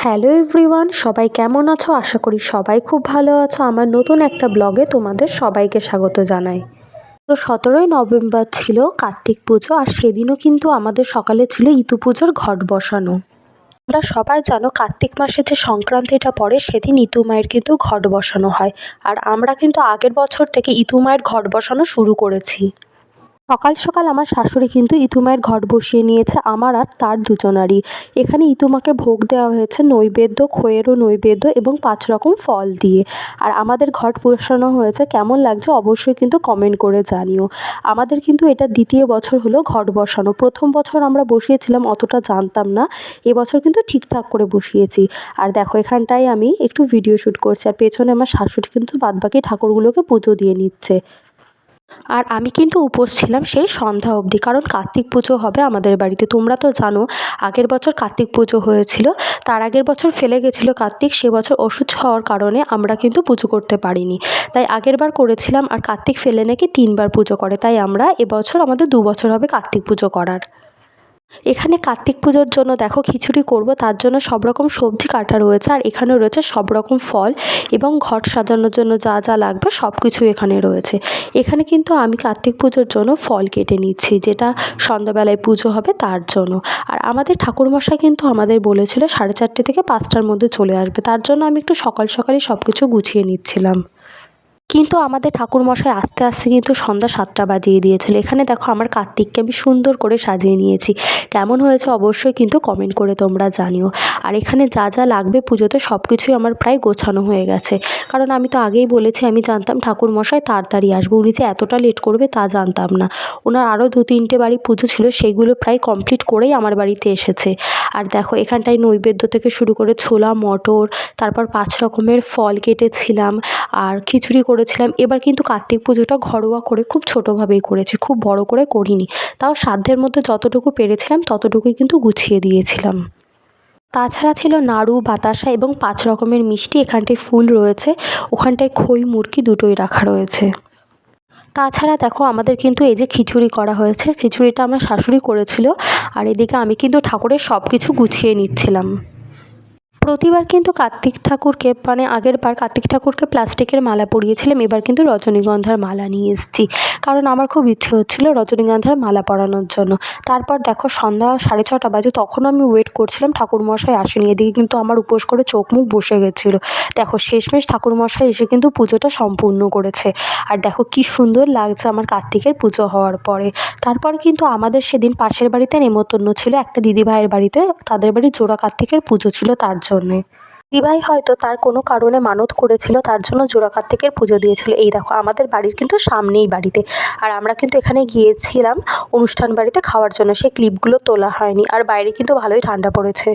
Hello everyone, সবাই কেমন আছো? আশা করি সবাই খুব ভালো আছো। আমার নতুন একটা ব্লগে তোমাদের সবাইকে স্বাগত জানাই। তো 17ই নভেম্বর ছিল কার্তিক পুজো, আর সেদিনও কিন্তু আমাদের সকালে ছিল ইতু পুজোর ঘট বসানো। তোমরা সবাই জানো কার্তিক মাসে যে সংক্রান্তিটা পড়ে সেদিন ইতু মায়ের কিন্তু ঘট বসানো হয়। আর আমরা কিন্তু আগের বছর থেকে ইতু মায়ের ঘট বসানো শুরু করেছি। সকাল সকাল আমার শাশুড়ি কিন্তু ইতু মায়ের ঘট বসিয়ে নিয়েছে, আমার আর তার দুজনারই। এখানে ইতু মাকে ভোগ দেওয়া হয়েছে নৈবেদ্য, খইয়েরও নৈবেদ্য এবং 5 রকম ফল দিয়ে। আর আমাদের ঘট বসানো হয়েছে, কেমন লাগছে অবশ্যই কিন্তু কমেন্ট করে জানিও। আমাদের কিন্তু এটা দ্বিতীয় বছর হলো ঘট বসানো। প্রথম বছর আমরা বসিয়েছিলাম, অতটা জানতাম না। এবছর কিন্তু ঠিকঠাক করে বসিয়েছি। আর দেখো এখানটায় আমি একটু ভিডিও শ্যুট করছি, আর পেছনে আমার শাশুড়ি কিন্তু বাদবাকি ঠাকুরগুলোকে পুজো দিয়ে নিচ্ছে। আর আমি কিন্তু উপোস ছিলাম সেই সন্ধ্যা অবধি, কারণ কার্তিক পুজো হবে আমাদের বাড়িতে। তোমরা তো জানো আগের বছর কার্তিক পুজো হয়েছিল, তার আগের বছর ফেলে গেছিলো কার্তিক, সে বছর অসুস্থ হওয়ার কারণে আমরা কিন্তু পুজো করতে পারিনি। তাই আগের বার করেছিলাম, আর কার্তিক ফেলে নাকি 3 বার পুজো করে, তাই আমরা এবছর আমাদের 2 বছর হবে কার্তিক পুজো করার। এখানে কার্তিক পুজোর জন্য দেখো খিচুড়ি করব, তার জন্য সব রকম সবজি কাটা রয়েছে, আর এখানে রয়েছে সব রকম ফল এবং ঘট সাজানোর জন্য যা যা লাগবে সব কিছু এখানে রয়েছে। এখানে কিন্তু আমি কার্তিক পুজোর জন্য ফল কেটে নিচ্ছি, যেটা সন্ধ্যাবেলায় পুজো হবে তার জন্য। আর আমাদের ঠাকুরমশাই কিন্তু আমাদের বলেছিল 4:30 থেকে 5টার মধ্যে চলে আসবে, তার জন্য আমি একটু সকাল সকালই সব কিছু গুছিয়ে নিচ্ছিলাম। কিন্তু আমাদের ঠাকুরমশাই আসতে আসতে কিন্তু সন্ধ্যা 7টা বাজিয়ে দিয়েছিল। এখানে দেখো আমার কার্তিককে আমি সুন্দর করে সাজিয়ে নিয়েছি। কেমন হয়েছে অবশ্যই কিন্তু কমেন্ট করে তোমরা জানিও। আর এখানে যা যা লাগবে পুজোতে সব কিছুই আমার প্রায় গোছানো হয়ে গেছে, কারণ আমি তো আগেই বলেছি আমি জানতাম ঠাকুরমশাই তাড়াতাড়ি আসবে, উনি যে এতটা লেট করবে তা জানতাম না। ওনার আরও 2-3টে বাড়ি পুজো ছিল, সেইগুলো প্রায় কমপ্লিট করেই আমার বাড়িতে এসেছে। আর দেখো এখানটায় নৈবেদ্য থেকে শুরু করে ছোলা মটর, তারপর 5 রকমের ফল কেটেছিলাম, আর খিচুড়ি করেছিলাম। এবার কিন্তু কার্তিক পুজোটা ঘরোয়া করে খুব ছোটোভাবেই করেছি, খুব বড় করে করিনি। তাও সাধ্যের মধ্যে যতটুকু পেরেছিলাম ততটুকুই কিন্তু গুছিয়ে দিয়েছিলাম। তাছাড়া ছিল নাড়ু, বাতাসা এবং 5 রকমের মিষ্টি। এখানটায় ফুল রয়েছে, ওখানটায় খই মুরকি দুটোই রাখা রয়েছে। তাছাড়া দেখো আমাদের কিন্তু এই যে খিচুড়ি করা হয়েছে, খিচুড়িটা আমার শাশুড়ি করেছিল, আর এদিকে আমি কিন্তু ঠাকুরের সব কিছু গুছিয়ে নিচ্ছিলাম। প্রতিবার কিন্তু কার্তিক ঠাকুরকে আগের বার কার্তিক ঠাকুরকে প্লাস্টিকের মালা পরিয়েছিলাম, এবার কিন্তু রজনীগন্ধার মালা নিয়ে এসেছি, কারণ আমার খুব ইচ্ছে হচ্ছিল রজনীগন্ধার মালা পরানোর জন্য। তারপর দেখো সন্ধ্যা 6:30 বাজে, তখনও আমি ওয়েট করছিলাম ঠাকুরমশাই আসেনি। এদিকে কিন্তু আমার উপোস করে চোখ মুখ বসে গেছিলো। দেখো শেষমেশ ঠাকুরমশাই এসে কিন্তু পুজোটা সম্পূর্ণ করেছে। আর দেখো কি সুন্দর লাগছে আমার কার্তিকের পুজো হওয়ার পরে। তারপর কিন্তু আমাদের সেদিন পাশের বাড়িতে নেমন্তন্ন ছিল একটা দিদিভাইয়ের বাড়িতে, তাদের বাড়ি জোড়া কার্তিকের পুজো ছিল, তার জন্যে দিদিভাই হয়তো তার কোনো কারণে মানত করেছিল, তার জন্য জোড়া কার্তিকের পুজো দিয়েছিল। এই দেখো আমাদের বাড়ির কিন্তু সামনেই বাড়িতে। আর আমরা কিন্তু এখানে গিয়েছিলাম অনুষ্ঠান বাড়িতে খাওয়ার জন্য, সেই ক্লিপগুলো তোলা হয়নি। আর বাইরে কিন্তু ভালোই ঠান্ডা পড়েছে।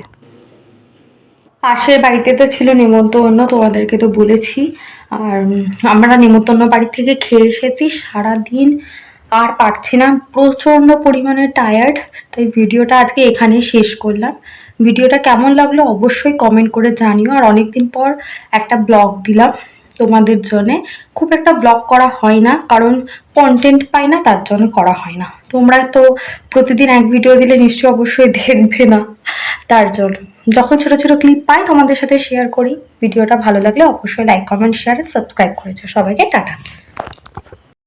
পাশের বাড়িতে তো ছিল নেমন্তন্ন, তোমাদেরকে তো বলেছি। আর আমরা নেমন্তন্ন বাড়ি থেকে খেয়ে এসেছি, সারাদিন আর পারছি না, প্রচণ্ড পরিমাণে টায়ার্ড। তাই ভিডিওটা আজকে এখানেই শেষ করলাম। ভিডিওটা কেমন লাগলো অবশ্যই কমেন্ট করে জানিও। আর অনেকদিন পর একটা ব্লগ দিলাম তোমাদের জন্যে। খুব একটা ব্লগ করা হয় না, কারণ কন্টেন্ট পাই না, তার জন্য করা হয় না। তোমরা তো প্রতিদিন এক ভিডিও দিলে নিশ্চয়ই অবশ্যই দেখবে না, তার জন্য যখন ছোট ছোট ক্লিপ পাই তোমাদের সাথে শেয়ার করি। ভিডিওটা ভালো লাগলে অবশ্যই লাইক কমেন্ট শেয়ার সাবস্ক্রাইব করেছো। সবাইকে টাটা।